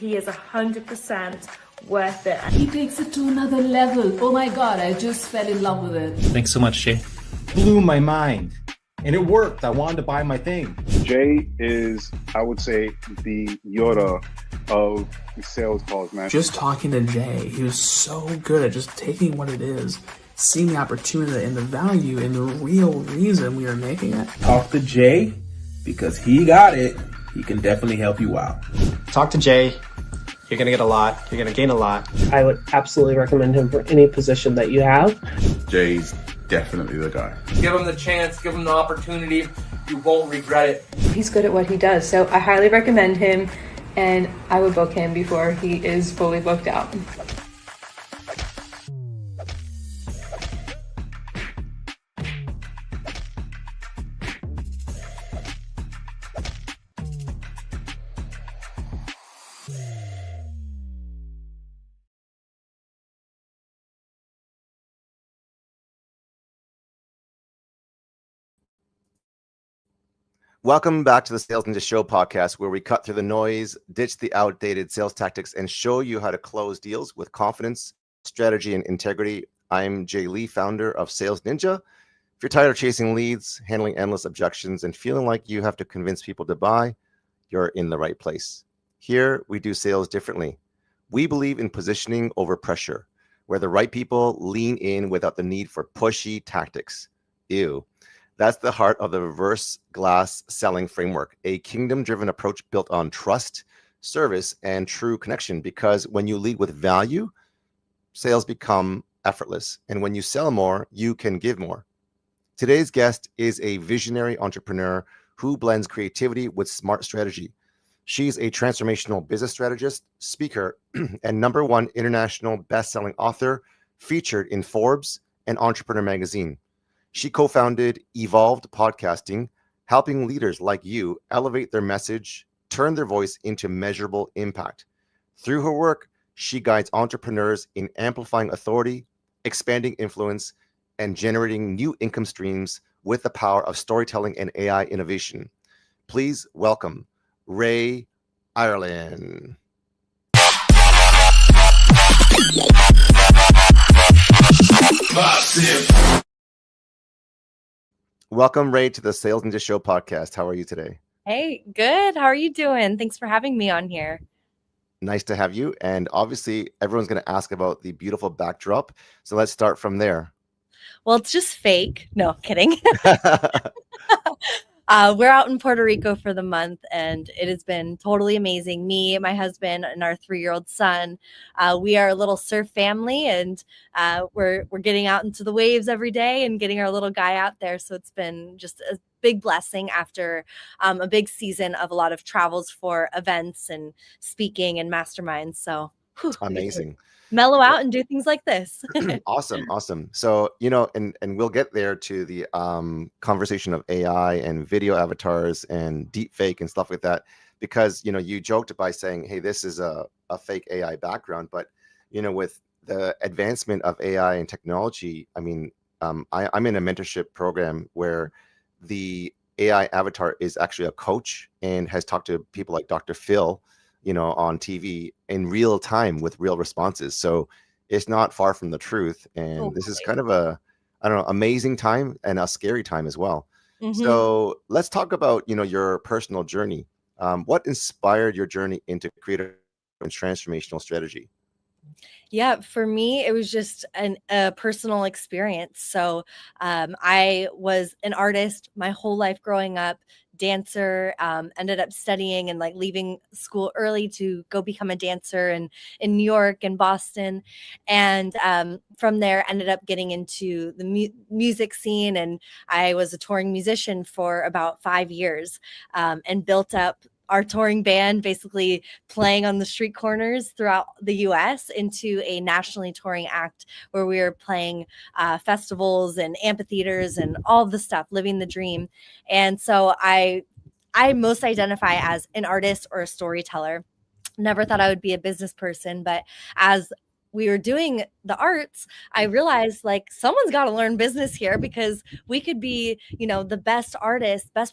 He is 100% worth it. He takes it to another level. Oh my God, I just fell in love with it. Thanks so much, Jay. Blew my mind. And it worked. I wanted to buy my thing. Jay is, I would say, the Yoda of sales calls, man. Just talking to Jay, he was so good at just taking what it is, seeing the opportunity and the value and the real reason we are making it. Talk to Jay because he got it. He can definitely help you out. Talk to Jay. You're going to get a lot. You're going to gain a lot. I would absolutely recommend him for any position that you have. Jay's definitely the guy. Give him the chance, give him the opportunity. You won't regret it. He's good at what he does, so I highly recommend him, and I would book him before he is fully booked out. Welcome back to the Sales Ninja Show podcast, where we cut through the noise, ditch the outdated sales tactics, and show you how to close deals with confidence, strategy, and integrity. I'm Jay Lee, founder of Sales Ninja. If you're tired of chasing leads, handling endless objections, and feeling like you have to convince people to buy, you're in the right place. Here, we do sales differently. We believe in positioning over pressure, where the right people lean in without the need for pushy tactics. Ew. That's the heart of the reverse glass selling framework, a kingdom-driven approach built on trust, service, and true connection. Because when you lead with value, sales become effortless. And when you sell more, you can give more. Today's guest is a visionary entrepreneur who blends creativity with smart strategy. She's a transformational business strategist, speaker, and #1 international best-selling author, featured in Forbes and Entrepreneur magazine. She co-founded Evolved Podcasting, helping leaders like you elevate their message, turn their voice into measurable impact. Through her work, she guides entrepreneurs in amplifying authority, expanding influence, and generating new income streams with the power of storytelling and AI innovation. Please welcome Rae Ireland. Welcome, Rae, to the Sales Ninja Show podcast. How are you today? Hey, good. How are you doing? Thanks for having me on here. Nice to have you. And obviously, everyone's going to ask about the beautiful backdrop. So let's start from there. Well, it's just fake. No, kidding. We're out in Puerto Rico for the month, and it has been totally amazing. Me, my husband, and our 3-year-old son. We are a little surf family, and we're getting out into the waves every day and getting our little guy out there. So it's been just a big blessing after a big season of a lot of travels for events and speaking and masterminds. So amazing. Mellow out and do things like this. Awesome. So, and we'll get there to the conversation of AI and video avatars and deep fake and stuff like that, because, you joked by saying, hey, this is a fake AI background. But, with the advancement of AI and technology, I mean, I'm in a mentorship program where the AI avatar is actually a coach and has talked to people like Dr. Phil, on TV in real time with real responses. So it's not far from the truth. And this is kind of amazing time and a scary time as well. Mm-hmm. So let's talk about, your personal journey. What inspired your journey into creative and transformational strategy? Yeah, for me, it was just a personal experience. So I was an artist my whole life growing up, dancer, ended up studying and leaving school early to go become a dancer in New York and Boston. And from there, ended up getting into the music scene. And I was a touring musician for about 5 years and built up our touring band, basically playing on the street corners throughout the US, into a nationally touring act where we were playing festivals and amphitheaters and all the stuff, living the dream. And so I most identify as an artist or a storyteller. Never thought I would be a business person, but as we were doing the arts, I realized someone's got to learn business here, because we could be, the best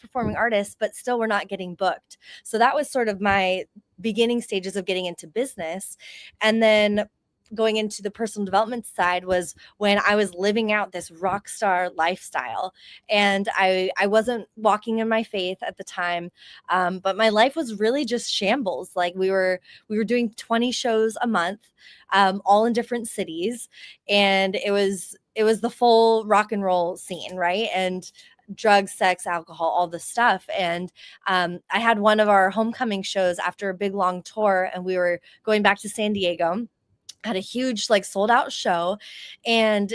performing artist, but still we're not getting booked. So that was sort of my beginning stages of getting into business. And then going into the personal development side was when I was living out this rock star lifestyle, and I wasn't walking in my faith at the time, but my life was really just shambles. Like we were doing 20 shows a month, all in different cities, and it was the full rock and roll scene, right? And drugs, sex, alcohol, all the stuff. And I had one of our homecoming shows after a big long tour, and we were going back to San Diego. Had a huge like sold out show, and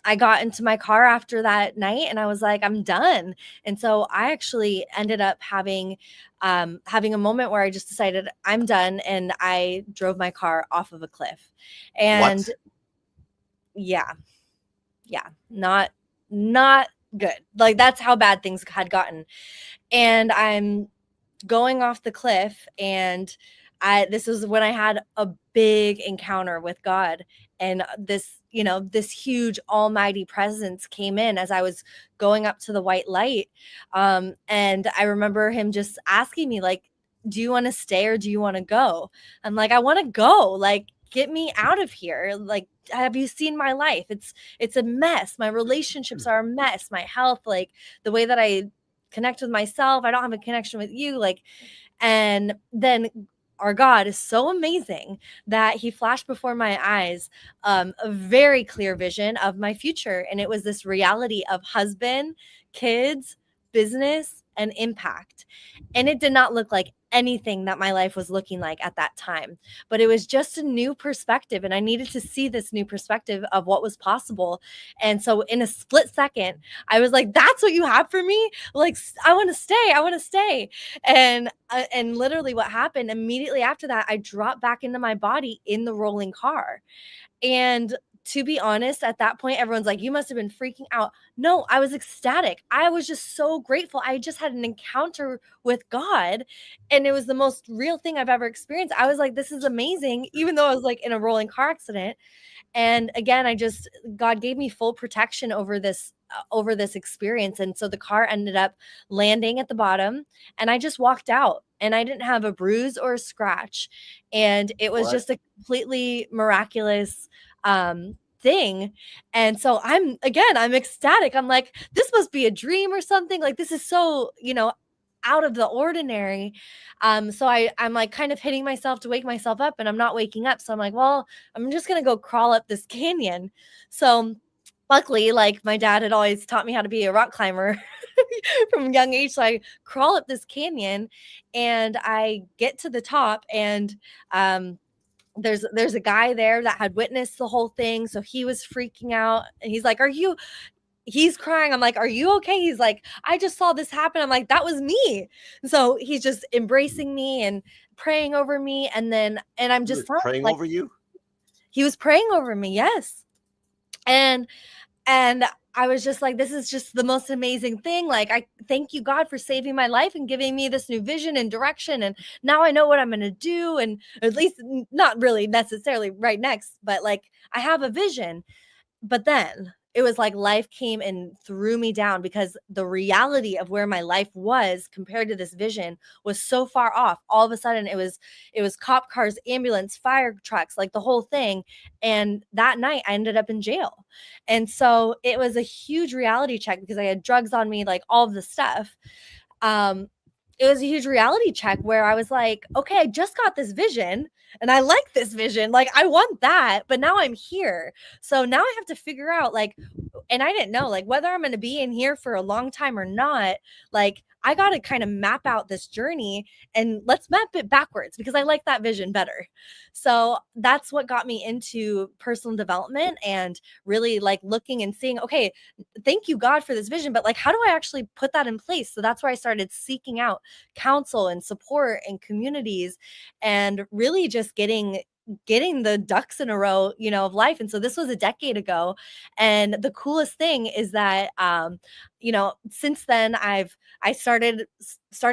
I got into my car after that night and I was like, I'm done. And so I actually ended up having a moment where I just decided I'm done, and I drove my car off of a cliff. And What? yeah, not good. Like that's how bad things had gotten. And I'm going off the cliff, and this was when I had a big encounter with God, and this huge almighty presence came in as I was going up to the white light. And I remember him just asking me, like, do you want to stay or do you want to go? I'm like, I want to go. Like, get me out of here. Like, have you seen my life? It's a mess. My relationships are a mess. My health, like the way that I connect with myself, I don't have a connection with you. Like, and then our God is so amazing that he flashed before my eyes a very clear vision of my future. And it was this reality of husband, kids, business, and impact. And it did not look like anything that my life was looking like at that time, but it was just a new perspective, and I needed to see this new perspective of what was possible. And so in a split second, I was like, that's what you have for me? Like, I want to stay. And literally what happened immediately after that, I dropped back into my body in the rolling car. And to be honest, at that point, everyone's like, you must have been freaking out. No, I was ecstatic. I was just so grateful. I just had an encounter with God, and it was the most real thing I've ever experienced. I was like, this is amazing, even though I was like in a rolling car accident. And again, God gave me full protection over this experience. And so the car ended up landing at the bottom, and I just walked out, and I didn't have a bruise or a scratch. And it was just a completely miraculous thing. And so I'm ecstatic. I'm like, this must be a dream or something. Like, this is so, out of the ordinary. So I'm like kind of hitting myself to wake myself up, and I'm not waking up. So I'm like, well, I'm just going to go crawl up this canyon. So luckily, like, my dad had always taught me how to be a rock climber from a young age. So I crawl up this canyon, and I get to the top, and there's a guy there that had witnessed the whole thing. So he was freaking out, and he's like, he's crying. I'm like, are you okay? He's like, I just saw this happen. I'm like, that was me. So he's just embracing me and praying over me. And I'm just praying like, over you. He was praying over me. Yes. And I was just like, this is just the most amazing thing. Like, I thank you, God, for saving my life and giving me this new vision and direction. And now I know what I'm going to do. And at least not really necessarily right next, but like, I have a vision. But then it was like life came and threw me down, because the reality of where my life was compared to this vision was so far off. All of a sudden it was cop cars, ambulance, fire trucks, like the whole thing. And that night I ended up in jail. And so it was a huge reality check, because I had drugs on me, like all of the stuff. It was a huge reality check where I was like, okay, I just got this vision, and I like this vision. Like, I want that, but now I'm here. So now I have to figure out, like, and I didn't know, like, whether I'm going to be in here for a long time or not. Like, I got to kind of map out this journey, and let's map it backwards, because I like that vision better. So that's what got me into personal development, and really like looking and seeing, okay, thank you, God, for this vision, but like, how do I actually put that in place? So that's where I started seeking out counsel and support and communities, and really just getting the ducks in a row, of life. And so this was a decade ago. And the coolest thing is that, since then I started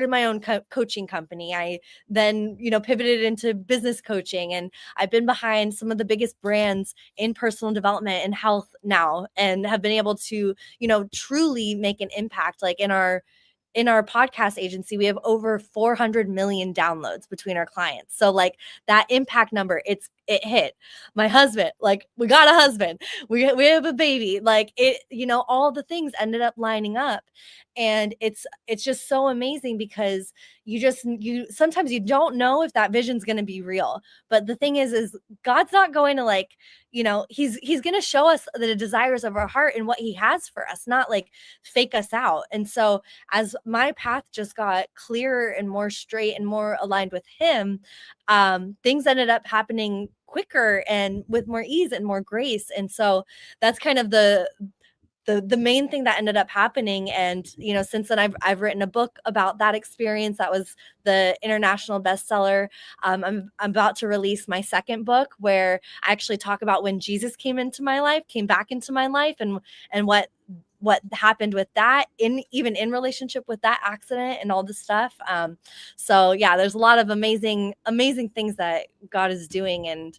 my own coaching company. I then, pivoted into business coaching, and I've been behind some of the biggest brands in personal development and health now, and have been able to, truly make an impact, like in our in our podcast agency, we have over 400 million downloads between our clients. So like that impact number, it hit. My husband, like we got a husband, we have a baby, like it, you know, all the things ended up lining up. And it's just so amazing because you sometimes you don't know if that vision's going to be real. But the thing is God's not going to like, you know, he's going to show us the desires of our heart and what he has for us, not like fake us out. And so as my path just got clearer and more straight and more aligned with him, things ended up happening quicker and with more ease and more grace. And so that's kind of the main thing that ended up happening. And, you know, since then I've written a book about that experience. That was the international bestseller. I'm about to release my second book where I actually talk about when Jesus came back into my life and what happened with that even in relationship with that accident and all the stuff. So yeah, there's a lot of amazing things that God is doing and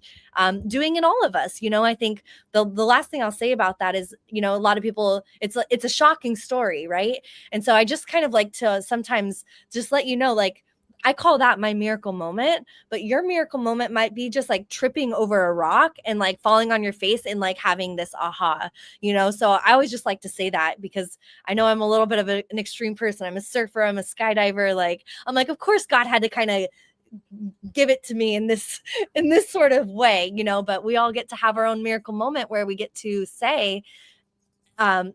doing in all of us. You know, I think the last thing I'll say about that is, you know, a lot of people, it's a shocking story, right? And so I just kind of like to sometimes just let you know, like, I call that my miracle moment, but your miracle moment might be just like tripping over a rock and like falling on your face and like having this aha, you know? So I always just like to say that because I know I'm a little bit of an extreme person. I'm a surfer, I'm a skydiver. Like, I'm like, of course God had to kind of give it to me in this sort of way, you know, but we all get to have our own miracle moment where we get to say,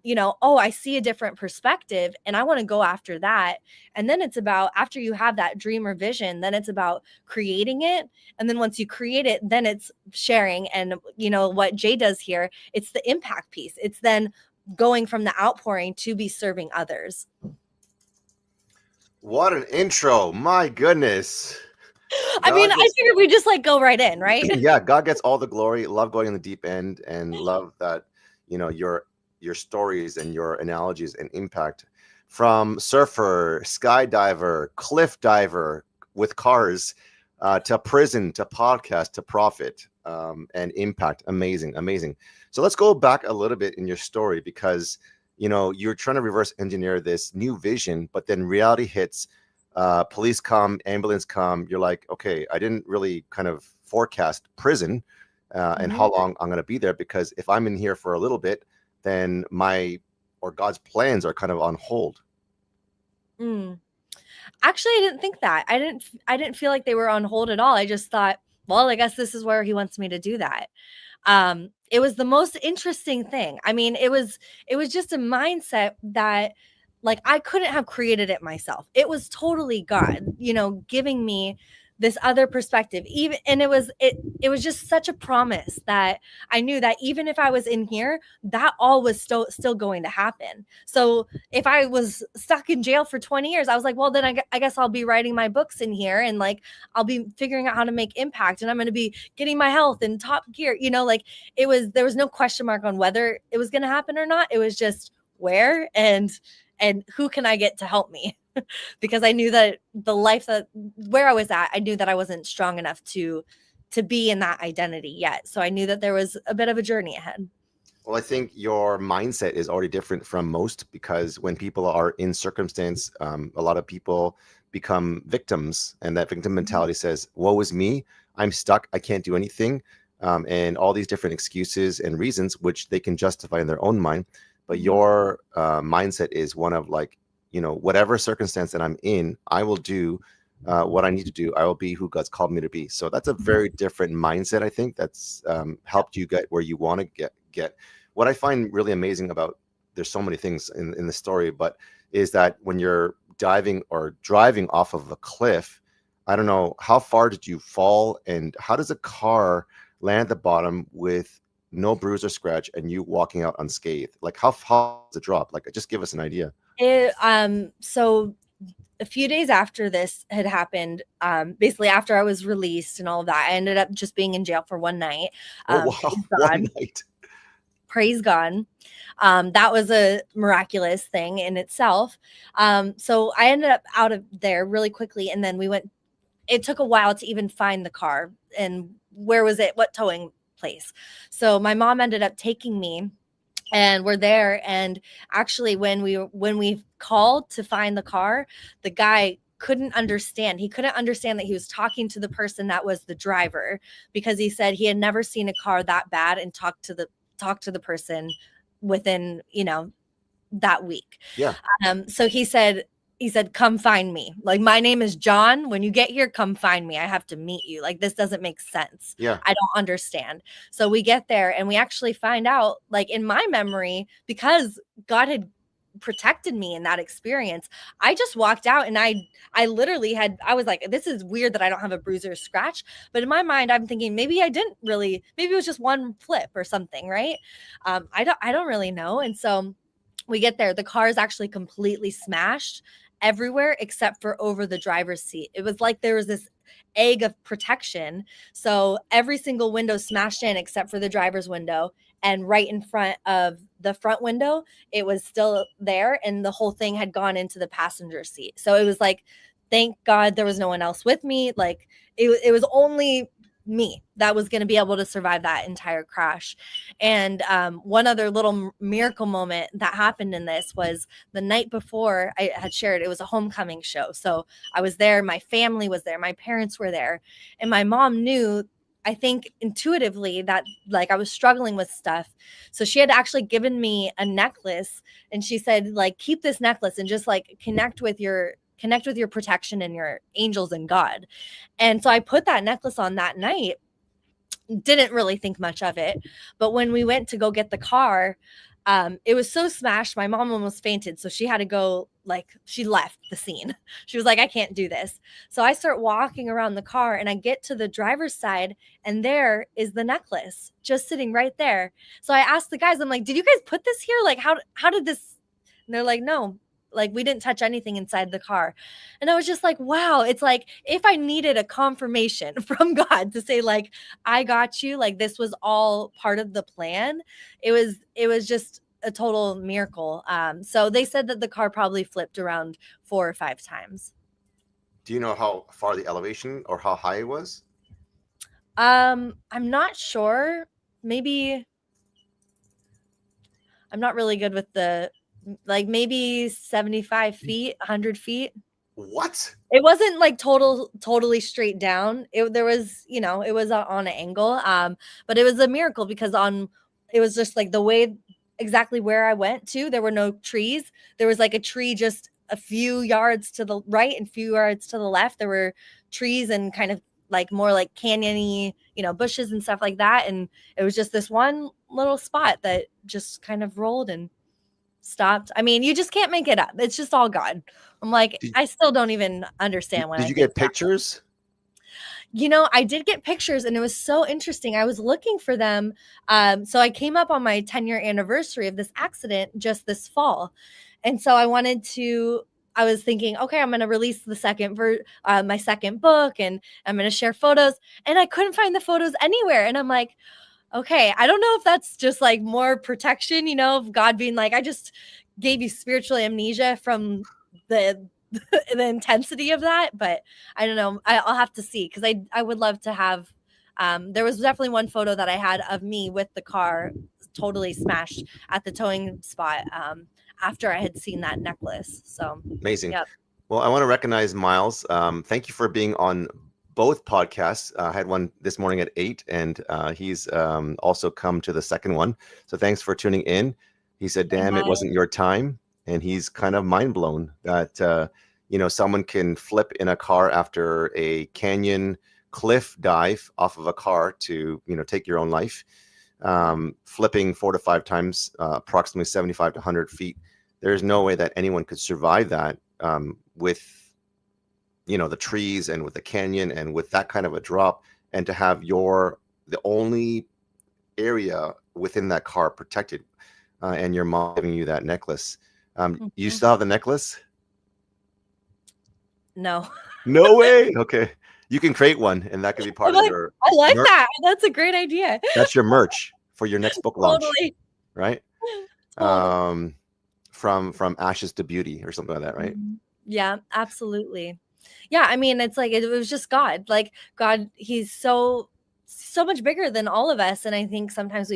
you know, oh, I see a different perspective and I want to go after that. And then it's about, after you have that dream or vision, then it's about creating it. And then once you create it, then it's sharing. And, you know, what Jay does here, it's the impact piece. It's then going from the outpouring to be serving others. What an intro. My goodness. I mean, I figured we just like go right in, right? Yeah, God gets all the glory. Love going in the deep end and love that, you know, your stories and your analogies and impact from surfer, skydiver, cliff diver with cars, to prison, to podcast, to profit, and impact. Amazing. So let's go back a little bit in your story because, you know, you're trying to reverse engineer this new vision, but then reality hits, police come, ambulance come. You're like, okay, I didn't really kind of forecast prison and how long I'm going to be there, because if I'm in here for a little bit, then God's plans are kind of on hold. Actually, I didn't think that. I didn't feel like they were on hold at all. I just thought, well, I guess this is where he wants me to do that. It was the most interesting thing. I mean, it was just a mindset that like I couldn't have created it myself. It was totally God, you know, giving me this other perspective. And it was just such a promise that I knew that even if I was in here, that all was still going to happen. So if I was stuck in jail for 20 years, I was like, well, then I guess I'll be writing my books in here and like I'll be figuring out how to make impact and I'm going to be getting my health in top gear. You know, like there was no question mark on whether it was going to happen or not. It was just where and who can I get to help me? Because I knew that the life where I was at, I knew that I wasn't strong enough to be in that identity yet. So I knew that there was a bit of a journey ahead. Well, I think your mindset is already different from most, because when people are in circumstance, a lot of people become victims, and that victim mentality says, woe is me, I'm stuck, I can't do anything, and all these different excuses and reasons, which they can justify in their own mind. But your mindset is one of like, you know, whatever circumstance that I'm in, I will do what I need to do. I will be who God's called me to be. So that's a very different mindset. I think that's helped you get where you want to get. What I find really amazing about, there's so many things in the story, but is that when you're diving or driving off of a cliff, I don't know, how far did you fall and how does a car land at the bottom with no bruise or scratch and you walking out unscathed? Like how far does it drop? Like just give us an idea. So a few days after this had happened, basically after I was released and all of that, I ended up just being in jail for one night. One night. Praise God. That was a miraculous thing in itself. So I ended up out of there really quickly. And then it took a while to even find the car and where was it, what towing place. So my mom ended up taking me and we're there. And actually, when we called to find the car, the guy couldn't understand. He couldn't understand that he was talking to the person that was the driver, because he said he had never seen a car that bad and talked to the person within, that week. Yeah. So he said, come find me. Like, my name is John. When you get here, come find me. I have to meet you. Like, this doesn't make sense. Yeah. I don't understand. So we get there and we actually find out, like, in my memory, because God had protected me in that experience, I just walked out and I literally I was like, this is weird that I don't have a bruise or a scratch. But in my mind, I'm thinking maybe maybe it was just one flip or something, right? I don't really know. And so we get there, the car is actually completely smashed everywhere except for over the driver's seat. It was like there was this egg of protection. So every single window smashed in except for the driver's window. And right in front of the front window, it was still there. And the whole thing had gone into the passenger seat. So it was like, thank God there was no one else with me. Like, it was only me that was going to be able to survive that entire crash. And one other little miracle moment that happened in this was the night before. I had shared, it was a homecoming show, so I was there, my family was there, my parents were there, and my mom knew, I think intuitively, that like I was struggling with stuff. So she had actually given me a necklace, and she said, like, keep this necklace and just like connect with your protection and your angels and God. And so I put that necklace on that night, didn't really think much of it. But when we went to go get the car, it was so smashed, my mom almost fainted. So she had to go, like, she left the scene. She was like, I can't do this. So I start walking around the car and I get to the driver's side, and there is the necklace just sitting right there. So I asked the guys, I'm like, did you guys put this here? Like, how did this? And they're like, no, like, we didn't touch anything inside the car. And I was just like, wow, it's like, if I needed a confirmation from God to say, like, I got you, like, this was all part of the plan, it was just a total miracle. So they said that the car probably flipped around 4 or 5 times. Do you know how far the elevation or how high it was? I'm not sure. Maybe, I'm not really good with the, like, maybe 75 feet, 100 feet. What? It wasn't like totally straight down. There was, it was on an angle. But it was a miracle because it was just like the way exactly where I went to, there were no trees. There was like a tree just a few yards to the right and few yards to the left. There were trees and kind of like more like canyon-y, bushes and stuff like that. And it was just this one little spot that just kind of rolled and stopped. I mean, you just can't make it up. It's just all God. I'm like, I still don't even understand when did you get pictures? I did get pictures, and it was so interesting. I was looking for them. So I came up on my 10-year anniversary of this accident just this fall. And so I was thinking, okay, I'm going to release my second book, and I'm going to share photos. And I couldn't find the photos anywhere. And I'm like, okay, I don't know if that's just like more protection, of God being like, I just gave you spiritual amnesia from the intensity of that, but I don't know. I'll have to see, because I would love to have. There was definitely one photo that I had of me with the car totally smashed at the towing spot after I had seen that necklace. So amazing. Yep. Well, I want to recognize Miles. Thank you for being on both podcasts. I had one this morning at 8, and he's also come to the second one. So thanks for tuning in. He said, damn, it wasn't your time. And he's kind of mind blown that, someone can flip in a car after a canyon cliff dive off of a car to, take your own life. Flipping 4 to 5 times, approximately 75 to 100 feet. There's no way that anyone could survive that with the trees and with the canyon and with that kind of a drop, and to have the only area within that car protected, and your mom giving you that necklace. You still have the necklace? No. No way. Okay. You can create one, and that could be part of your. I like that. That's a great idea. That's your merch for your next book launch. Totally. Right? Totally. From ashes to beauty or something like that, right? Yeah, absolutely. Yeah, I mean, it's like it was just God. Like God, he's so much bigger than all of us, and I think sometimes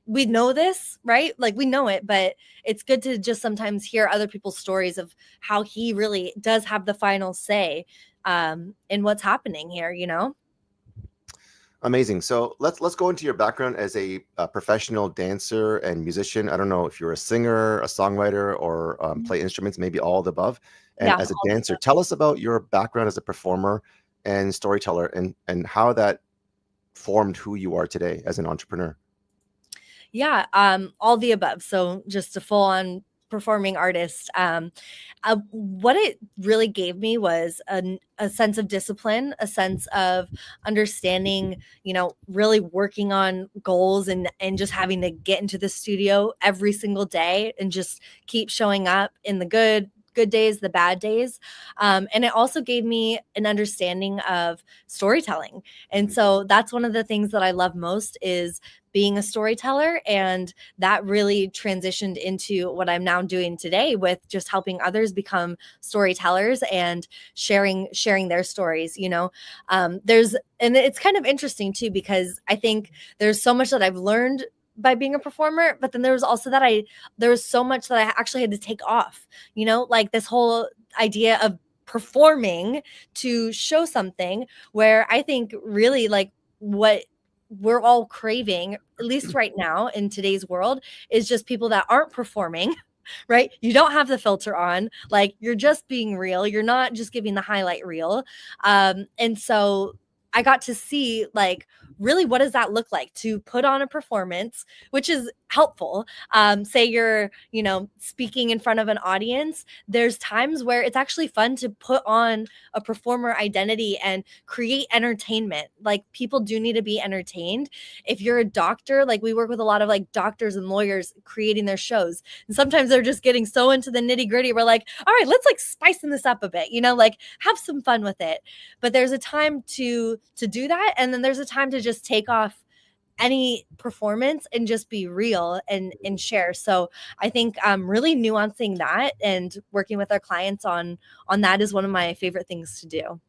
we know this, right? Like we know it, but it's good to just sometimes hear other people's stories of how he really does have the final say in what's happening here, you know? Amazing. So let's go into your background as a professional dancer and musician. I don't know if you're a singer, a songwriter, or play instruments, maybe all of the above. And Yeah, as a all of dancer, tell us about your background as a performer and storyteller, and how that formed who you are today as an entrepreneur. Yeah, all the above. So just a full on performing artist. What it really gave me was a sense of discipline, a sense of understanding, you know, really working on goals and just having to get into the studio every single day and just keep showing up in the good days, the bad days. And it also gave me an understanding of storytelling. And so that's one of the things that I love most is being a storyteller. And that really transitioned into what I'm now doing today with just helping others become storytellers and sharing their stories, you know. And it's kind of interesting too, because I think there's so much that I've learned by being a performer, but then there was also there was so much that I actually had to take off, you know, like this whole idea of performing to show something, where I think really like what we're all craving, at least right now in today's world, is just people that aren't performing, right? You don't have the filter on, like you're just being real. You're not just giving the highlight reel. And so I got to see like really what does that look like to put on a performance, which is helpful. Say you're, you know, speaking in front of an audience. There's times where it's actually fun to put on a performer identity and create entertainment. Like people do need to be entertained. If you're a doctor, like we work with a lot of like doctors and lawyers creating their shows. And sometimes they're just getting so into the nitty gritty. We're like, all right, let's like spicing this up a bit, you know, like have some fun with it. But there's a time to do that. And then there's a time to just take off any performance and just be real and share. So I think really nuancing that and working with our clients on that is one of my favorite things to do.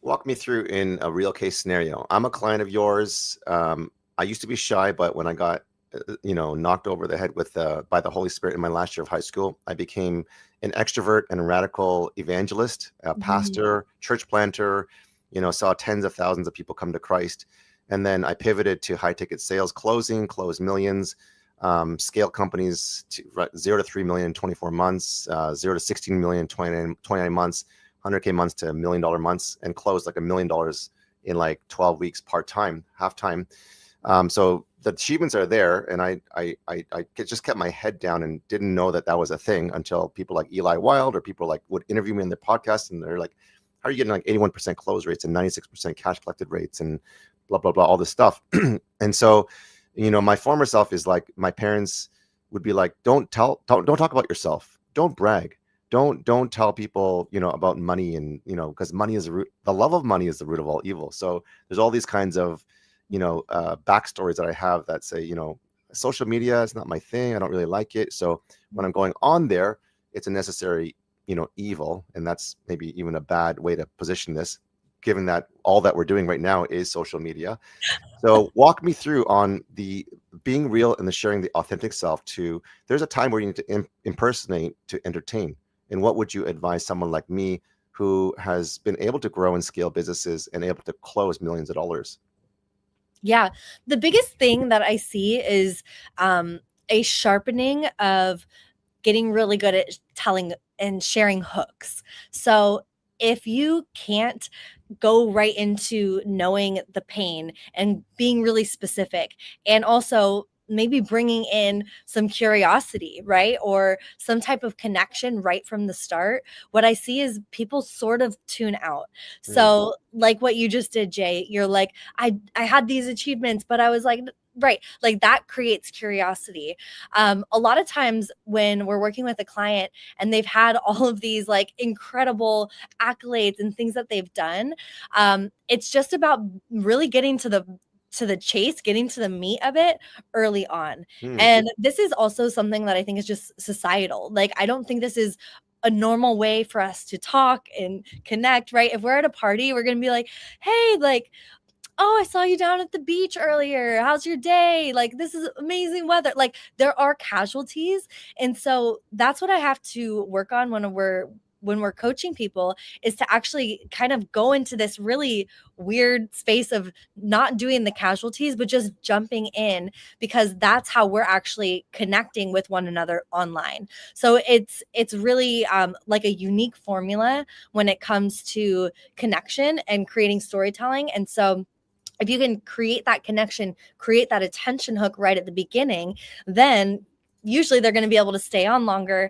Walk me through in a real case scenario. I'm a client of yours. I used to be shy, but when I got knocked over the head with by the Holy Spirit in my last year of high school, I became an extrovert and a radical evangelist, a pastor, church planter, saw tens of thousands of people come to Christ. And then I pivoted to high ticket sales, closed millions, scale companies to 0 to 3 million in 24 months, 0 to 16 million in 29 months, 100K months to $1 million months, and closed like $1 million in like 12 weeks, part-time, half-time. So the achievements are there. And I just kept my head down and didn't know that was a thing until people like Eli Wild or people like would interview me in their podcast. And they're like, how are you getting like 81% close rates and 96% cash collected rates and blah, blah, blah, all this stuff. And so, my former self is like, my parents would be like, don't talk about yourself. Don't brag. Don't tell people, about money and, because money is the love of money is the root of all evil. So there's all these kinds of, backstories that I have that say, social media is not my thing. I don't really like it. So when I'm going on there, it's a necessary, evil. And that's maybe even a bad way to position this, given that all that we're doing right now is social media. So walk me through on the being real and the sharing the authentic self there's a time where you need to impersonate to entertain. And what would you advise someone like me who has been able to grow and scale businesses and able to close millions of dollars? Yeah. The biggest thing that I see is a sharpening of getting really good at telling and sharing hooks. So if you can't go right into knowing the pain and being really specific, and also maybe bringing in some curiosity, right? Or some type of connection right from the start, what I see is people sort of tune out. So like what you just did, Jay, you're like, I had these achievements, but I was like, right. Like that creates curiosity. A lot of times when we're working with a client and they've had all of these like incredible accolades and things that they've done, it's just about really getting to the chase, getting to the meat of it early on. And this is also something that I think is just societal. Like, I don't think this is a normal way for us to talk and connect, right? If we're at a party, we're going to be like, hey, like, oh, I saw you down at the beach earlier. How's your day? Like, this is amazing weather. Like, there are casualties. And so that's what I have to work on when we're coaching people, is to actually kind of go into this really weird space of not doing the casualties, but just jumping in, because that's how we're actually connecting with one another online. So it's really like a unique formula when it comes to connection and creating storytelling. And so if you can create that connection, create that attention hook right at the beginning, then usually they're going to be able to stay on longer,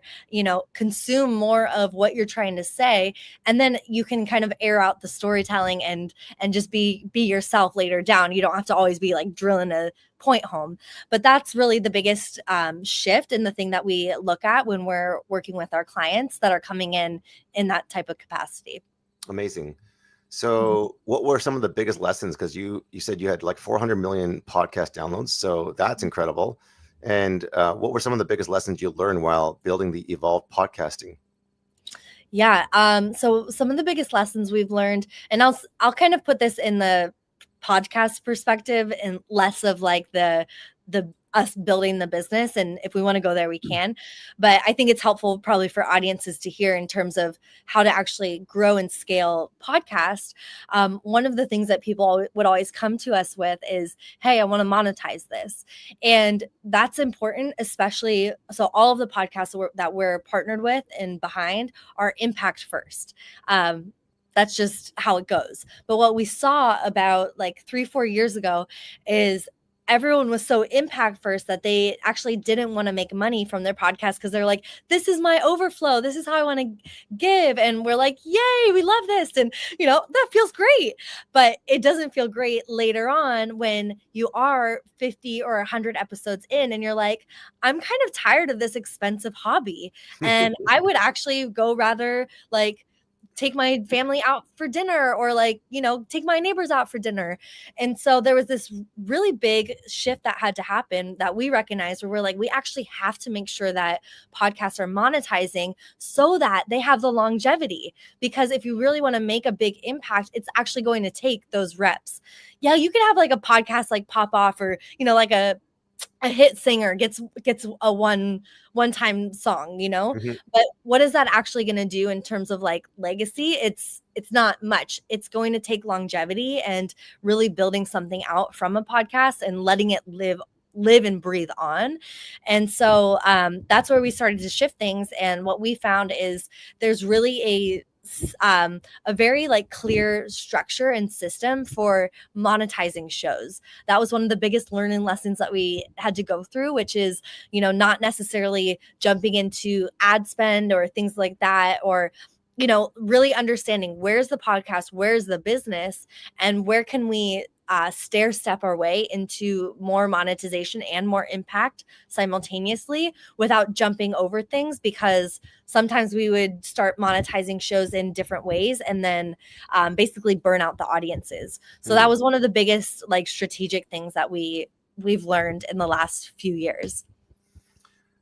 consume more of what you're trying to say. And then you can kind of air out the storytelling and just be yourself later down. You don't have to always be like drilling a point home. But that's really the biggest shift, and the thing that we look at when we're working with our clients that are coming in that type of capacity. Amazing. So what were some of the biggest lessons? Because you said you had like 400 million podcast downloads. So that's incredible. And what were some of the biggest lessons you learned while building the Evolve podcasting? Yeah. So some of the biggest lessons we've learned, and I'll kind of put this in the podcast perspective and less of like the us building the business. And if we want to go there, we can. But I think it's helpful probably for audiences to hear in terms of how to actually grow and scale podcasts. One of the things that people would always come to us with is, hey, I want to monetize this. And that's important, especially, so all of the podcasts that we're partnered with and behind are impact first. That's just how it goes. But what we saw about like 3-4 years ago is everyone was so impact first that they actually didn't want to make money from their podcast, because they're like, this is my overflow. This is how I want to give. And we're like, yay, we love this. And, that feels great. But it doesn't feel great later on when you are 50 or 100 episodes in and you're like, I'm kind of tired of this expensive hobby. And I would actually go rather like take my family out for dinner, or like, take my neighbors out for dinner. And so there was this really big shift that had to happen that we recognized, where we're like, we actually have to make sure that podcasts are monetizing so that they have the longevity. Because if you really want to make a big impact, it's actually going to take those reps. Yeah, you can have like a podcast like pop off, or, like a hit singer gets a one-time song, but what is that actually going to do in terms of like legacy? It's not much. It's going to take longevity and really building something out from a podcast and letting it live and breathe on. And so that's where we started to shift things. And what we found is there's really a very like clear structure and system for monetizing shows. That was one of the biggest learning lessons that we had to go through, which is, not necessarily jumping into ad spend or things like that, or, really understanding where's the podcast, where's the business, and where can we stair step our way into more monetization and more impact simultaneously without jumping over things, because sometimes we would start monetizing shows in different ways and then basically burn out the audiences. So that was one of the biggest like strategic things that we've learned in the last few years.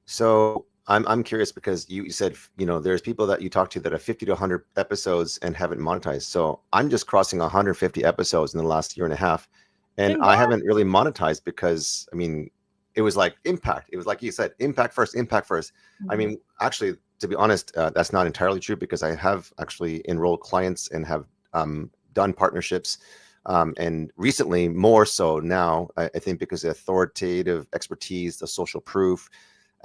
So I'm curious, because you said, there's people that you talk to that have 50 to 100 episodes and haven't monetized. So I'm just crossing 150 episodes in the last year and a half, and I haven't really monetized because, it was like impact. It was like you said, impact first. Mm-hmm. Actually, to be honest, that's not entirely true, because I have actually enrolled clients and have done partnerships. And recently, more so now, I think because of authoritative expertise, the social proof,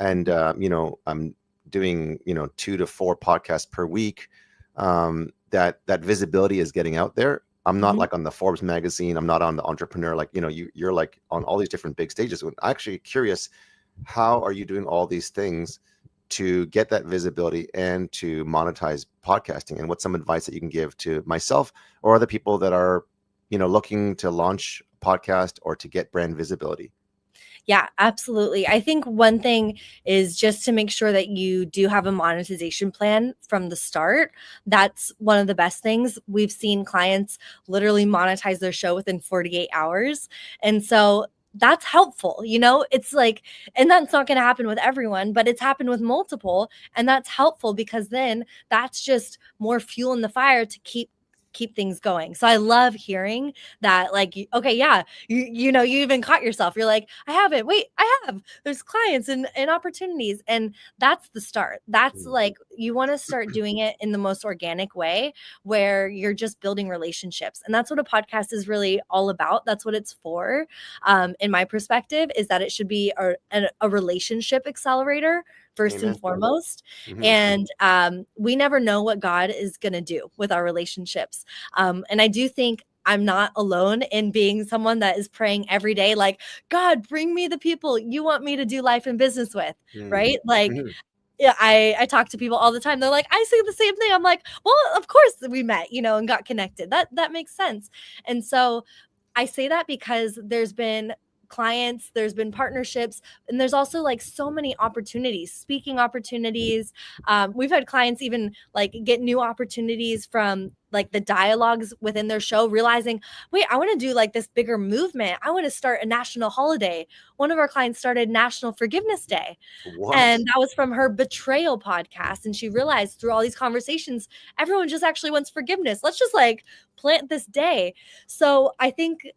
and, I'm doing, 2 to 4 podcasts per week. That visibility is getting out there. I'm not like on the Forbes magazine. I'm not on the Entrepreneur. Like, you're like on all these different big stages. I'm actually curious, how are you doing all these things to get that visibility and to monetize podcasting? And what's some advice that you can give to myself or other people that are, looking to launch a podcast or to get brand visibility? Yeah, absolutely. I think one thing is just to make sure that you do have a monetization plan from the start. That's one of the best things. We've seen clients literally monetize their show within 48 hours. And so that's helpful. It's like, and that's not going to happen with everyone, but it's happened with multiple. And that's helpful, because then that's just more fuel in the fire to keep keep things going. So I love hearing that, like, okay, yeah, you know, you even caught yourself. You're like, I haven't. Wait, I have. There's clients and opportunities. And that's the start. That's like, you want to start doing it in the most organic way where you're just building relationships. And that's what a podcast is really all about. That's what it's for. In my perspective, is that it should be a relationship accelerator first and foremost. And we never know what God is going to do with our relationships. And I do think I'm not alone in being someone that is praying every day, like, God, bring me the people you want me to do life and business with, right? Like, yeah, I talk to people all the time. They're like, I say the same thing. I'm like, well, of course we met, you know, and got connected. That makes sense. And so I say that because there's been clients, there's been partnerships, and there's also like so many opportunities, speaking opportunities. We've had clients even like get new opportunities from like the dialogues within their show, realizing, wait, I want to do like this bigger movement. I want to start a national holiday. One of our clients started National Forgiveness Day. And that was from her betrayal podcast. And she realized through all these conversations, everyone just actually wants forgiveness. Let's just like plant this day. So I think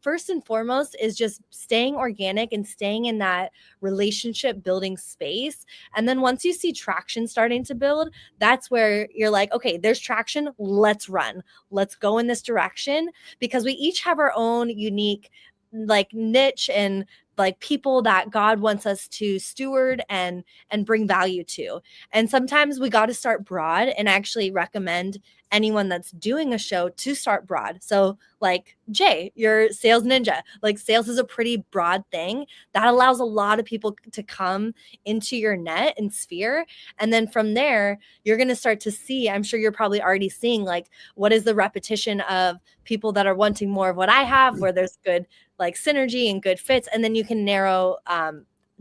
first and foremost is just staying organic and staying in that relationship building space. And then once you see traction starting to build, that's where you're like, okay, there's traction. Let's run. Let's go in this direction, because we each have our own unique like niche and like people that God wants us to steward and bring value to. And sometimes we got to start broad, and actually recommend anyone that's doing a show to start broad. So like Jay, your sales ninja, like sales is a pretty broad thing that allows a lot of people to come into your net and sphere. And then from there, you're going to start to see, I'm sure you're probably already seeing, like, what is the repetition of people that are wanting more of what I have, where there's good like synergy and good fits. And then you can narrow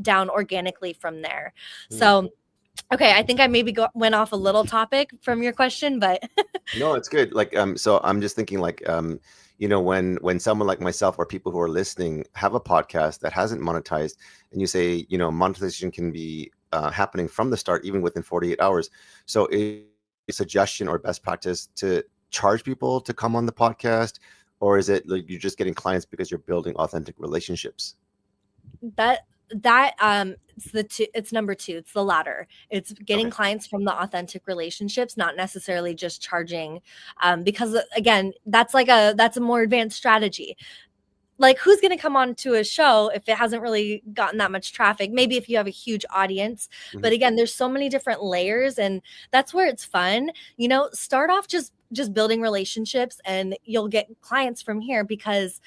down organically from there. So okay, I think I maybe went off a little topic from your question, but no, it's good. Like, so I'm just thinking, like, you know, when someone like myself or people who are listening have a podcast that hasn't monetized, and you say, you know, monetization can be happening from the start, even within 48 hours. So a suggestion or best practice to charge people to come on the podcast, or is it like you're just getting clients because you're building authentic relationships? It's number two. It's the latter. It's getting clients from the authentic relationships, not necessarily just charging, because again, that's a more advanced strategy. Like, who's going to come on to a show if it hasn't really gotten that much traffic? Maybe if you have a huge audience, but again, there's so many different layers, and that's where it's fun. You know, start off just building relationships, and you'll get clients from here, because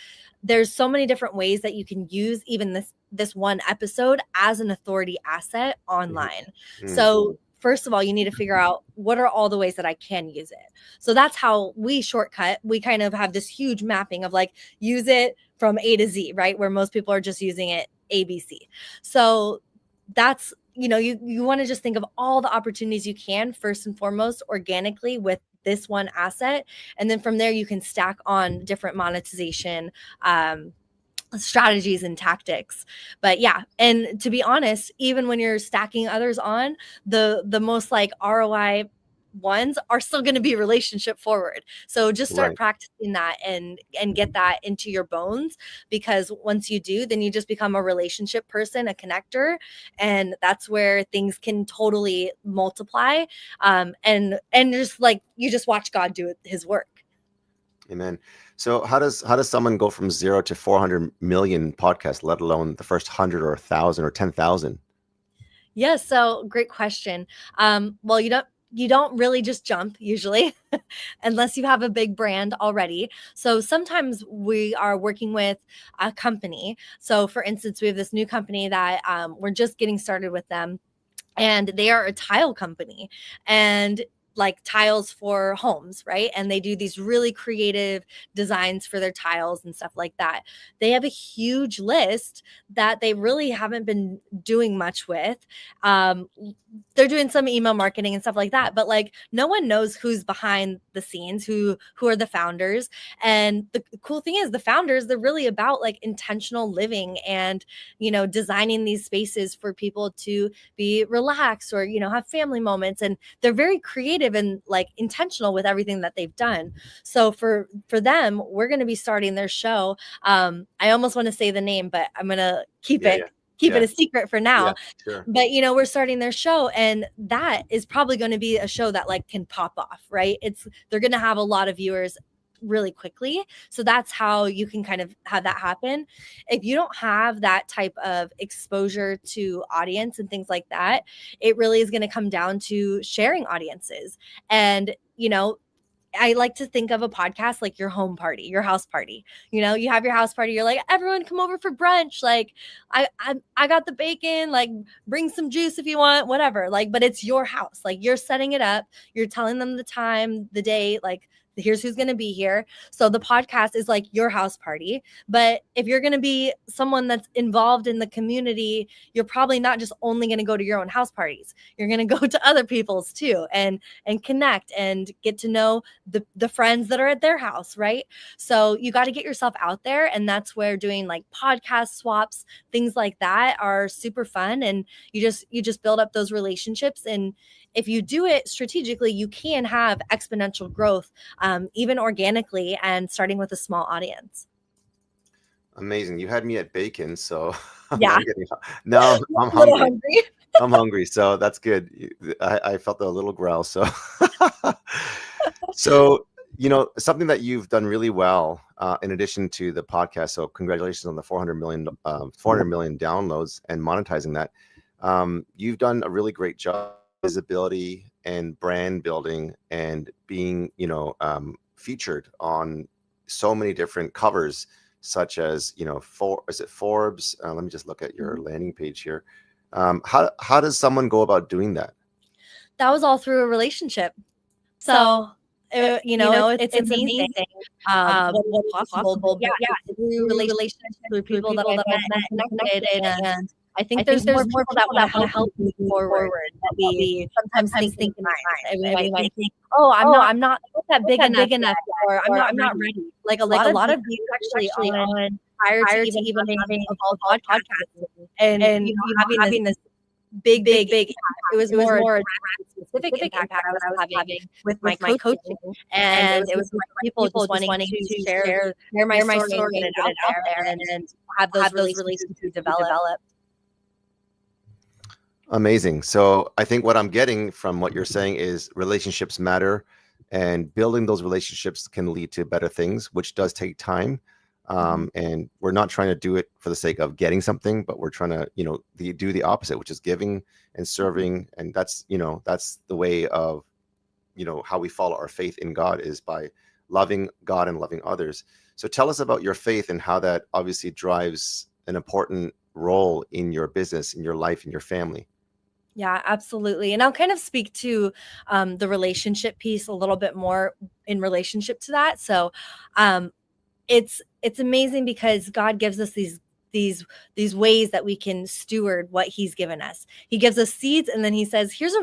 there's so many different ways that you can use even this one episode as an authority asset online. So first of all, you need to figure out what are all the ways that I can use it. So that's how we shortcut. We kind of have this huge mapping of like, use it from A to Z, right? Where most people are just using it ABC. So that's, you know, you want to just think of all the opportunities you can, first and foremost, organically with this one asset. And then from there, you can stack on different monetization strategies and tactics. But yeah, and to be honest, even when you're stacking others on, the most like ROI ones are still going to be relationship forward. So just start practicing that and get that into your bones, because once you do, then you just become a relationship person, a connector, and that's where things can totally multiply. And just like, you just watch God do his work. Amen. So how does someone go from 0 to 400 million podcasts, let alone the first 100 or 1,000 or 10,000? Yeah, so great question. Well, you don't really just jump usually unless you have a big brand already. So sometimes we are working with a company. So for instance, we have this new company that we're just getting started with them, and they are a tile company, and like tiles for homes, right? And they do these really creative designs for their tiles and stuff like that. They have a huge list that they really haven't been doing much with. they're doing some email marketing and stuff like that, but like no one knows who's behind the scenes, who are the founders. And the cool thing is the founders, they're really about like intentional living and, you know, designing these spaces for people to be relaxed or, you know, have family moments. And they're very creative and like intentional with everything that they've done. So for them, we're going to be starting their show. I almost want to say the name, but I'm going to keep it a secret for now. Sure. But you know, we're starting their show, and that is probably going to be a show that like can pop off, right? They're going to have a lot of viewers really quickly. So that's how you can kind of have that happen. If you don't have that type of exposure to audience and things like that, it really is going to come down to sharing audiences. And, you know, I like to think of a podcast like your home party, your house party. You know, you have your house party. You're like, everyone come over for brunch. Like, I got the bacon. Like, bring some juice if you want, whatever. Like, but it's your house. Like, you're setting it up. You're telling them the time, the day. Like, here's who's going to be here. So the podcast is like your house party. But if you're going to be someone that's involved in the community, you're probably not just only going to go to your own house parties. You're going to go to other people's too, and connect and get to know the friends that are at their house, right? So you got to get yourself out there. And that's where doing like podcast swaps, things like that are super fun. And you just build up those relationships. And if you do it strategically, you can have exponential growth, even organically, and starting with a small audience. Amazing. You had me at bacon, so Yeah. now I'm A little hungry. hungry. I'm hungry, so that's good. I felt a little growl. So, so you know, something that you've done really well, in addition to the podcast. So, congratulations on the 400 million downloads and monetizing that. You've done a really great job, visibility and brand building, and being, you know, featured on so many different covers, such as, you know, Forbes? Let me just look at your landing page here. How does someone go about doing that? That was all through a relationship. So, you know, it's amazing what's possible. But yeah, through relationships, through people that I've met and connected. And I think there's more people that want to help me forward that we sometimes think in mind. And we might think, oh, I'm not that big enough, or I'm not ready. Like a lot of you actually on prior to even having a podcast and you know, having this big impact. It was more a specific impact I was having with my coaching, and it was people just wanting to share my story and get it out there and have those relationships develop. Amazing. So I think what I'm getting from what you're saying is relationships matter, and building those relationships can lead to better things, which does take time. And we're not trying to do it for the sake of getting something, but we're trying to, you know, do the opposite, which is giving and serving. And that's, you know, that's the way of, you know, how we follow our faith in God, is by loving God and loving others. So tell us about your faith and how that obviously drives an important role in your business, in your life, in your family. Yeah, absolutely. And I'll kind of speak to the relationship piece a little bit more in relationship to that. So it's amazing because God gives us these ways that we can steward what he's given us. He gives us seeds, and then he says, here's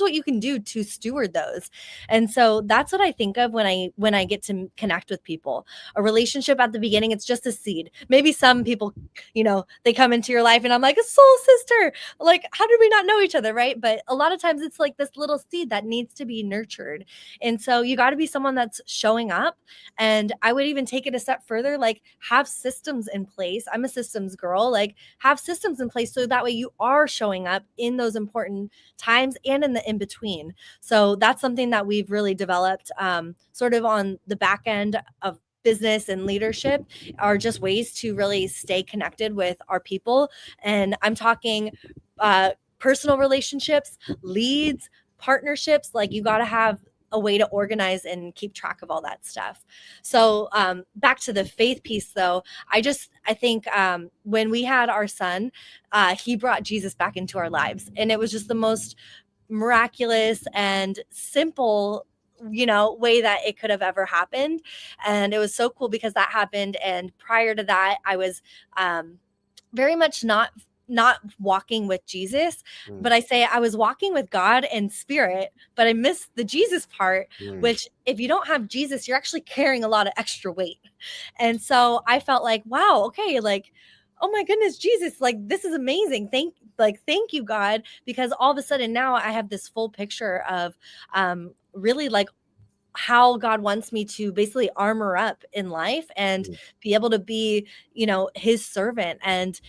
what you can do to steward those. And so that's what I think of when I get to connect with people. A relationship at the beginning, it's just a seed. Maybe some people, you know, they come into your life and I'm like, a soul sister. Like, how did we not know each other, right? But a lot of times it's like this little seed that needs to be nurtured. And so you got to be someone that's showing up. And I would even take it a step further, like have systems in place. I'm a systems girl. Like, have systems in place so that way you are showing up in those important times and in the in between. So that's something that we've really developed, sort of on the back end of business and leadership, are just ways to really stay connected with our people. And I'm talking personal relationships, leads, partnerships. Like, you got to have a way to organize and keep track of all that stuff. So back to the faith piece, though, I think when we had our son, he brought Jesus back into our lives, and it was just the most miraculous and simple, you know, way that it could have ever happened. And it was so cool because that happened. And prior to that, I was very much not not walking with Jesus, but I say I was walking with God and spirit, but I missed the Jesus part, which if you don't have Jesus, you're actually carrying a lot of extra weight. And so I felt like, wow, okay, like, oh my goodness, Jesus, like this is amazing. Thank you, God, because all of a sudden now I have this full picture of really like how God wants me to basically armor up in life and be able to be, his servant and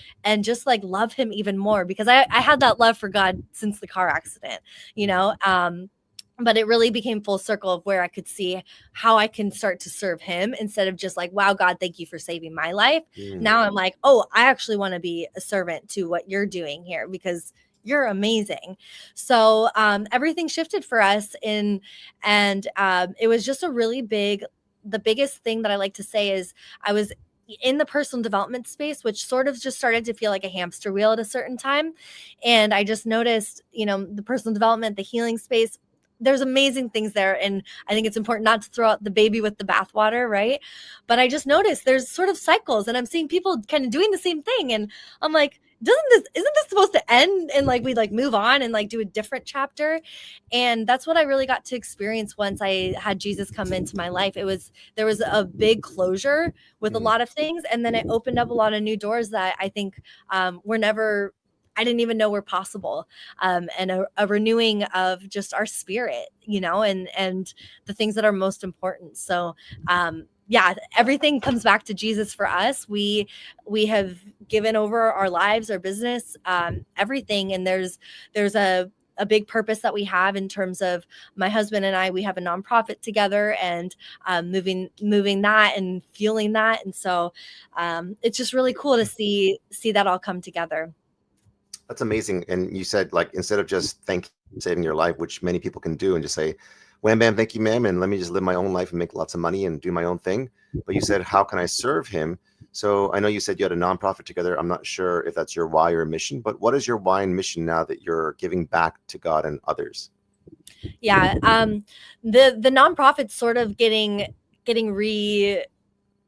just like love him even more, because I had that love for God since the car accident, but it really became full circle of where I could see how I can start to serve him instead of just like, wow, God, thank you for saving my life. Now I'm like, oh, I actually want to be a servant to what you're doing here because you're amazing. So everything shifted for us and it was just a really the biggest thing that I like to say is I was in the personal development space, which sort of just started to feel like a hamster wheel at a certain time. And I just noticed, the personal development, the healing space, there's amazing things there. And I think it's important not to throw out the baby with the bathwater, right? But I just noticed there's sort of cycles and I'm seeing people kind of doing the same thing. And I'm like, isn't this supposed to end and like we like move on and like do a different chapter? And that's what I really got to experience once I had Jesus come into my life. There was a big closure with a lot of things, and then it opened up a lot of new doors that I think I didn't even know were possible, and a renewing of just our spirit, and the things that are most important. So everything comes back to Jesus for us. We have given over our lives, our business, everything. And there's a big purpose that we have in terms of my husband and I, we have a nonprofit together and moving that and fueling that. And so it's just really cool to see that all come together. That's amazing. And you said, like, instead of just saving your life, which many people can do and just say, wham, bam, thank you, ma'am, and let me just live my own life and make lots of money and do my own thing. But you said, how can I serve him? So I know you said you had a nonprofit together. I'm not sure if that's your why or mission, but what is your why and mission now that you're giving back to God and others? Yeah. The nonprofit's sort of getting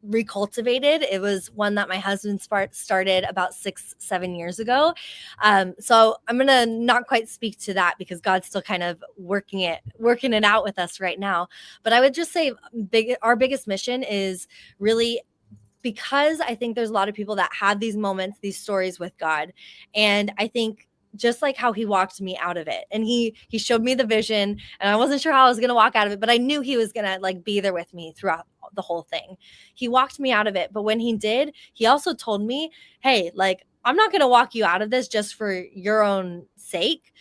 recultivated. It was one that my husband started about 6-7 years ago. So I'm going to not quite speak to that because God's still kind of working it out with us right now. But I would just say our biggest mission is really, because I think there's a lot of people that have these moments, these stories with God. And I think just like how he walked me out of it, and he showed me the vision, and I wasn't sure how I was going to walk out of it, but I knew he was going to like be there with me throughout the whole thing. He walked me out of it. But when he did, he also told me, hey, like, I'm not going to walk you out of this just for your own sake.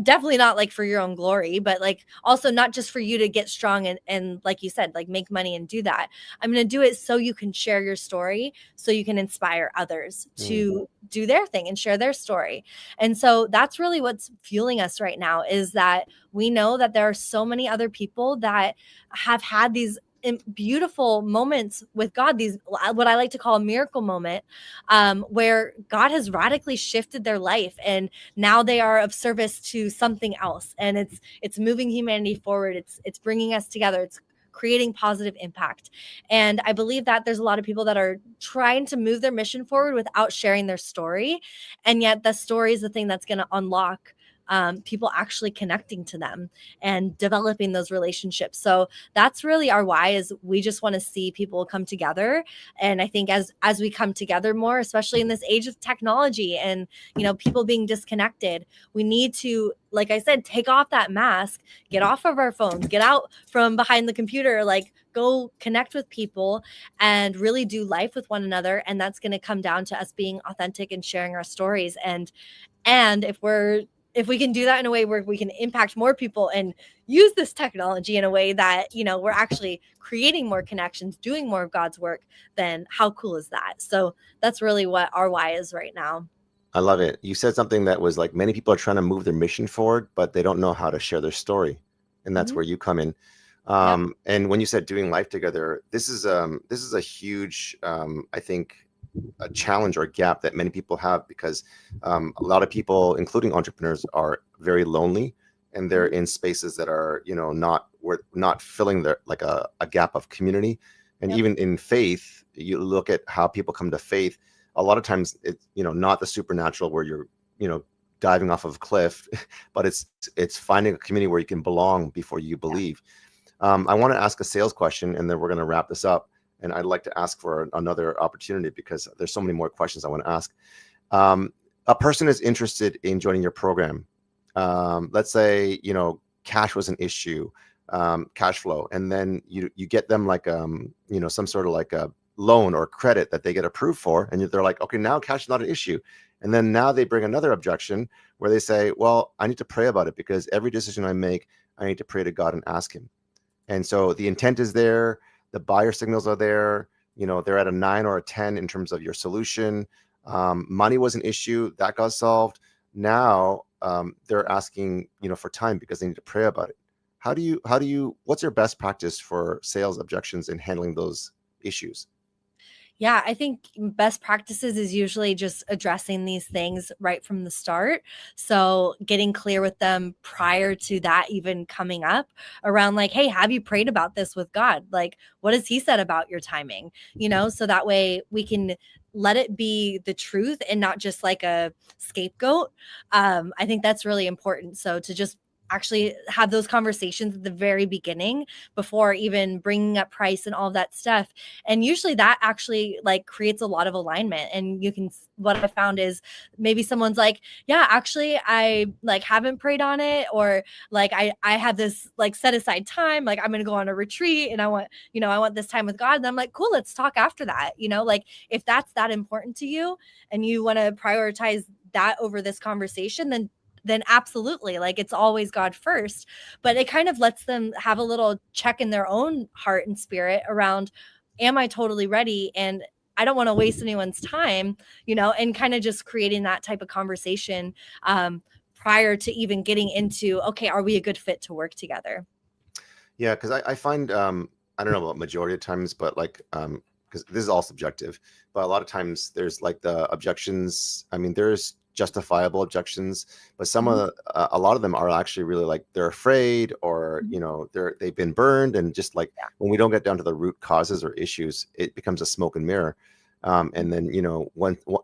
Definitely not like for your own glory, but like also not just for you to get strong and like you said, like make money and do that. I'm going to do it so you can share your story, so you can inspire others to do their thing and share their story. And so that's really what's fueling us right now, is that we know that there are so many other people that have had these beautiful moments with God, these what I like to call a miracle moment, where God has radically shifted their life and now they are of service to something else, and it's moving humanity forward. It's bringing us together. It's creating positive impact. And I believe that there's a lot of people that are trying to move their mission forward without sharing their story, and yet the story is the thing that's going to unlock people actually connecting to them and developing those relationships. So that's really our why, is we just want to see people come together. And I think as we come together more, especially in this age of technology and, people being disconnected, we need to, like I said, take off that mask, get off of our phones, get out from behind the computer, like go connect with people and really do life with one another. And that's going to come down to us being authentic and sharing our stories. And if we can do that in a way where we can impact more people and use this technology in a way that, we're actually creating more connections, doing more of God's work, then how cool is that? So that's really what our why is right now. I love it. You said something that was like, many people are trying to move their mission forward, but they don't know how to share their story. And that's where you come in. And when you said doing life together, this is a huge, I think, a challenge or a gap that many people have, because a lot of people, including entrepreneurs, are very lonely, and they're in spaces that are, not filling their like a gap of community. And even in faith, you look at how people come to faith. a lot of times it's, you know, not the supernatural where you're, you know, diving off of a cliff, but it's finding a community where you can belong before you believe. I want to ask a sales question, and then we're going to wrap this up. And I'd like to ask for another opportunity because there's so many more questions I want to ask. A person is interested in joining your program. Let's say, you know, cash was an issue, cash flow, and then you get them like, you know, some sort of like a loan or credit that they get approved for, and they're like, okay, now cash is not an issue. And then now they bring another objection where they say, well, I need to pray about it because every decision I make, I need to pray to God and ask him. And so the intent is there, the buyer signals are there, you know, they're at a 9 or a 10 in terms of your solution. Money was an issue that got solved. Now they're asking, you know, for time because they need to pray about it. How do you, what's your best practice for sales objections in handling those issues? Yeah, I think best practices is usually just addressing these things right from the start. So getting clear with them prior to that even coming up around like, hey, have you prayed about this with God? Like, what has he said about your timing? You know, so that way we can let it be the truth and not just like a scapegoat. I think that's really important. So to just actually have those conversations at the very beginning before even bringing up price and all of that stuff. And usually that actually like creates a lot of alignment. And you can, what I found is maybe someone's like, yeah, actually I like haven't prayed on it, or like I have this like set aside time, like I'm going to go on a retreat and I want this time with God. And I'm like, cool, let's talk after that. You know, like if that's that important to you and you want to prioritize that over this conversation, then absolutely, like it's always God first. But it kind of lets them have a little check in their own heart and spirit around, am I totally ready? And I don't want to waste anyone's time, you know, and kind of just creating that type of conversation prior to even getting into, okay, are we a good fit to work together? Yeah, because I find, I don't know about majority of times, but like, because this is all subjective, but a lot of times there's like the objections. I mean, there's justifiable objections, but some of a lot of them are actually really like they're afraid, or you know, they've been burned, and just like when we don't get down to the root causes or issues, it becomes a smoke and mirror. And then, you know,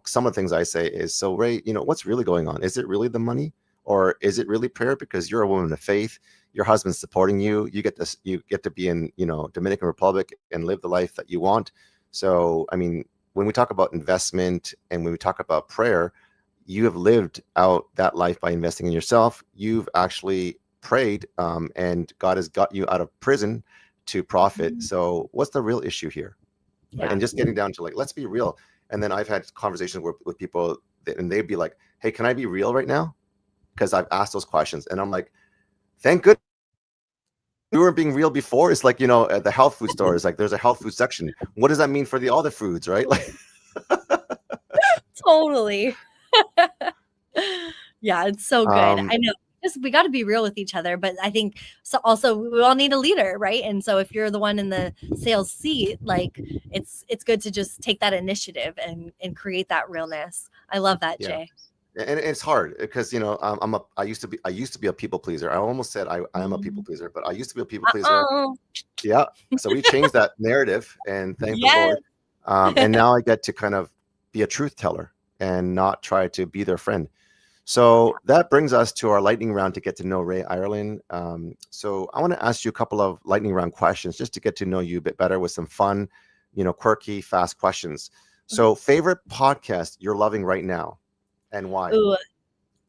some of the things I say is, so Rae, you know, what's really going on? Is it really the money, or is it really prayer? Because you're a woman of faith, your husband's supporting you, you get to be in, you know, Dominican Republic and live the life that you want. So I mean, when we talk about investment and when we talk about prayer, you have lived out that life by investing in yourself. You've actually prayed, and God has got you out of prison to profit. So what's the real issue here? Yeah. And just getting down to like, let's be real. And then I've had conversations with people and they'd be like, hey, can I be real right now? Because I've asked those questions, and I'm like, thank goodness we weren't being real before. It's like, you know, at the health food store, it's like there's a health food section. What does that mean for the other foods, right? Like Totally. Yeah, it's so good. I know. Just we got to be real with each other, but I think so also we all need a leader, right? And so if you're the one in the sales seat, like it's good to just take that initiative and create that realness. I love that, Yeah. Jay. And it's hard because, you know, I used to be a people pleaser. I almost said I am a people pleaser, but I used to be a people pleaser. Yeah. So we changed that narrative, and thank the Lord. And now I get to kind of be a truth teller and not try to be their friend. So that brings us to our lightning round to get to know Rae Ireland. So I want to ask you a couple of lightning round questions just to get to know you a bit better with some fun, you know, quirky, fast questions. So favorite podcast you're loving right now, and why? Ooh,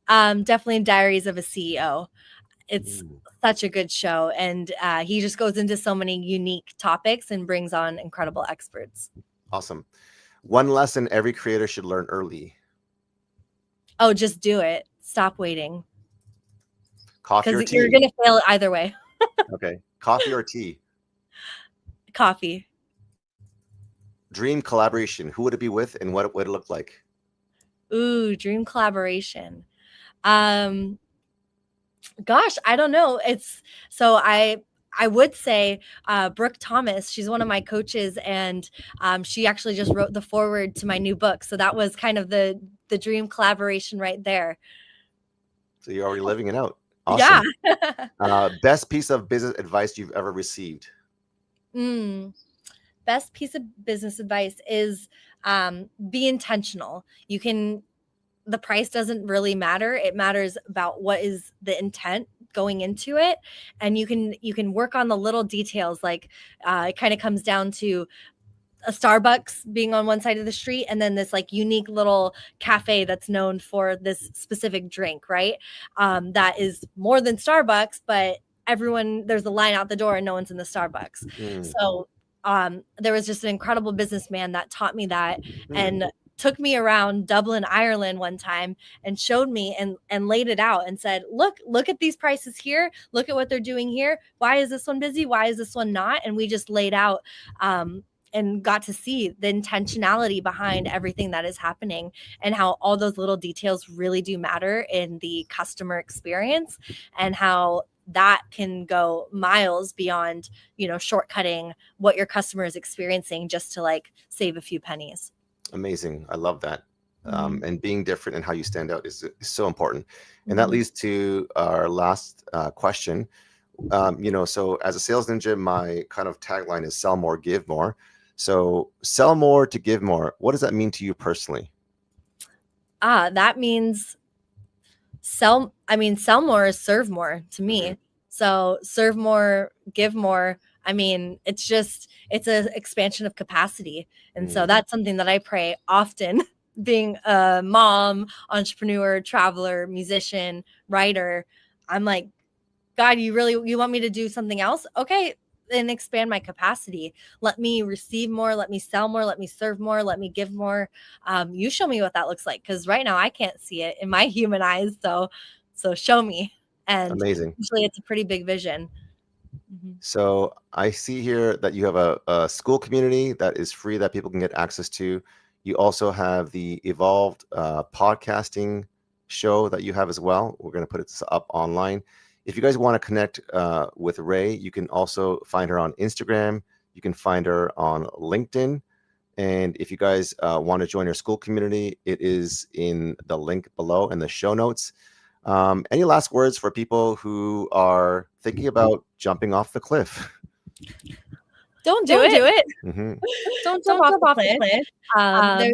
definitely Diaries of a CEO. It's such a good show, and he just goes into so many unique topics and brings on incredible experts. Awesome. One lesson every creator should learn early. Oh, just do it. Stop waiting. Coffee or tea? You're gonna fail either way. Okay. Coffee or tea? Coffee. Dream collaboration. Who would it be with, and what would it look like? Ooh, dream collaboration. Gosh, I don't know. I would say Brooke Thomas. She's one of my coaches, and she actually just wrote the foreword to my new book. So that was kind of the dream collaboration right there. So you're already living it out. Awesome. Yeah. Best piece of business advice you've ever received? best piece of business advice is be intentional. The price doesn't really matter. It matters about what is the intent going into it. And you can work on the little details. Like it kind of comes down to a Starbucks being on one side of the street and then this like unique little cafe that's known for this specific drink, right? That is more than Starbucks, but there's a line out the door and no one's in the Starbucks. So there was just an incredible businessman that taught me that and took me around Dublin, Ireland one time and showed me and laid it out and said, look at these prices here. Look at what they're doing here. Why is this one busy? Why is this one not? And we just laid out and got to see the intentionality behind everything that is happening and how all those little details really do matter in the customer experience and how that can go miles beyond, shortcutting what your customer is experiencing just to like save a few pennies. Amazing. I love that. And being different and how you stand out is so important. And that leads to our last question. So as a sales ninja, my kind of tagline is sell more, give more. So sell more to give more. What does that mean to you personally? That means sell more is serve more to me. So serve more, give more. I mean, it's an expansion of capacity. And so that's something that I pray often, being a mom, entrepreneur, traveler, musician, writer. I'm like, God, you want me to do something else? Okay, then expand my capacity. Let me receive more, let me sell more, let me serve more, let me give more. You show me what that looks like, because right now I can't see it in my human eyes. So show me. And amazing. Usually it's a pretty big vision. So I see here that you have a school community that is free that people can get access to. You also have the Evolved podcasting show that you have as well. We're going to put it up online. If you guys want to connect with Rae, you can also find her on Instagram. You can find her on LinkedIn. And if you guys want to join her school community, it is in the link below in the show notes. Any last words for people who are thinking about jumping off the cliff? Don't do it. Mm-hmm. Don't jump off the cliff.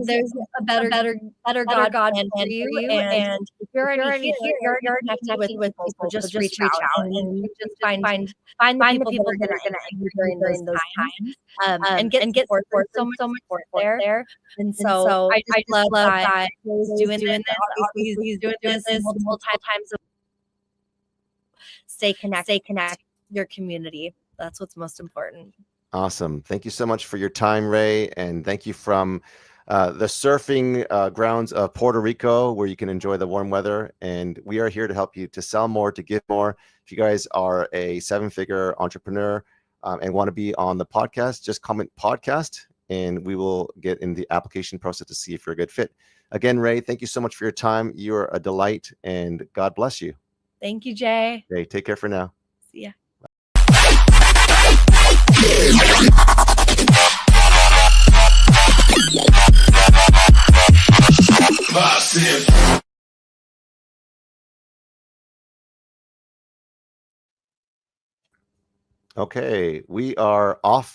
There's a better God plan for you. And if you're already here, you're connected with people. So just reach out and just find the people that are going to help you during those times. And get support. There's so much support there. And so I just love that he's doing this. Obviously, he's doing this multiple times. Stay connected. Your community. That's what's most important. Awesome. Thank you so much for your time, Rae. And thank you from the surfing grounds of Puerto Rico, where you can enjoy the warm weather. And we are here to help you to sell more, to give more. If you guys are a 7-figure entrepreneur and want to be on the podcast, just comment podcast and we will get in the application process to see if you're a good fit. Again, Rae, thank you so much for your time. You're a delight and God bless you. Thank you, Jay. Okay, take care for now. See ya. Okay, we are off